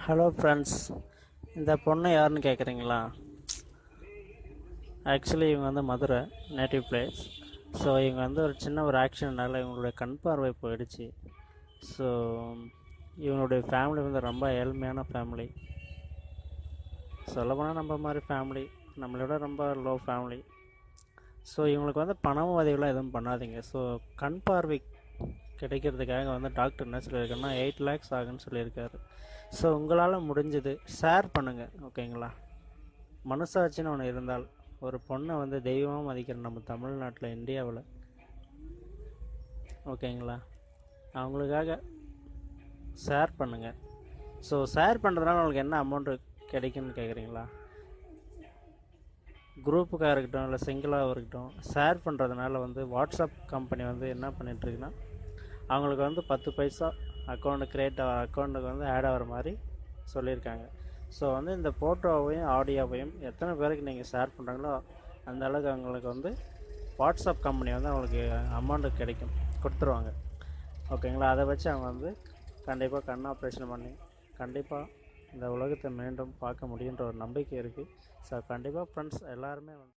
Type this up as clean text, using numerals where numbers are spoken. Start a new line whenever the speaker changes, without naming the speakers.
Hello friends, இந்த பொண்ணு யாருன்னு கேட்குறீங்களா? ஆக்சுவலி இவங்க வந்து மதுரை நேட்டிவ் பிளேஸ். ஸோ இவங்க வந்து ஒரு சின்ன ஆக்சிடென்ட்னால இவங்களுடைய கண் பார்வை போயிடுச்சு. ஸோ இவங்களுடைய ஃபேமிலி வந்து ரொம்ப ஏழ்மையான ஃபேமிலி. சொல்லப்போனால் நம்ம மாதிரி ஃபேமிலி, நம்மளோட ரொம்ப லோ ஃபேமிலி. ஸோ இவங்களுக்கு வந்து பண உதவிலாம் எதுவும் பண்ணாதீங்க. ஸோ கண் பார்வை கிடைக்கிறதுக்காக வந்து டாக்டர் என்ன சொல்லியிருக்காருன்னா 8 lakhs ஆகுன்னு சொல்லியிருக்காரு. ஸோ உங்களால் முடிஞ்சது ஷேர் பண்ணுங்கள், ஓகேங்களா? மனசாட்சின்னு ஒன்று இருந்தால் ஒரு பொண்ணை வந்து தெய்வமாக மதிக்கிற நம்ம தமிழ்நாட்டில், இந்தியாவில், ஓகேங்களா, அவங்களுக்காக ஷேர் பண்ணுங்கள். ஸோ ஷேர் பண்ணுறதுனால உங்களுக்கு என்ன அமௌண்ட்டு கிடைக்குன்னு கேட்குறீங்களா? குரூப்புக்காக இருக்கட்டும் இல்லை சிங்கிளாக இருக்கட்டும், ஷேர் பண்ணுறதுனால வந்து வாட்ஸ்அப் கம்பெனி வந்து என்ன பண்ணிகிட்ருக்குன்னா அவங்களுக்கு வந்து 10 பைசா அக்கௌண்ட்டுக்கு வந்து ஆட் ஆகிற மாதிரி சொல்லியிருக்காங்க. ஸோ வந்து இந்த ஃபோட்டோவையும் ஆடியோவையும் எத்தனை பேருக்கு நீங்கள் ஷேர் பண்ணுறாங்களோ அந்த அளவுக்கு அவங்களுக்கு வந்து வாட்ஸ்அப் கம்பெனி வந்து அவங்களுக்கு அமௌண்ட்டு கொடுத்துருவாங்க, ஓகேங்களா? அதை வச்சு அவங்க வந்து கண்டிப்பாக கண் ஆப்ரேஷன் பண்ணி கண்டிப்பாக இந்த உலகத்தை மீண்டும் பார்க்க முடியுன்ற ஒரு நம்பிக்கை இருக்குது. ஸோ கண்டிப்பாக ஃப்ரெண்ட்ஸ் எல்லாருமே வந்து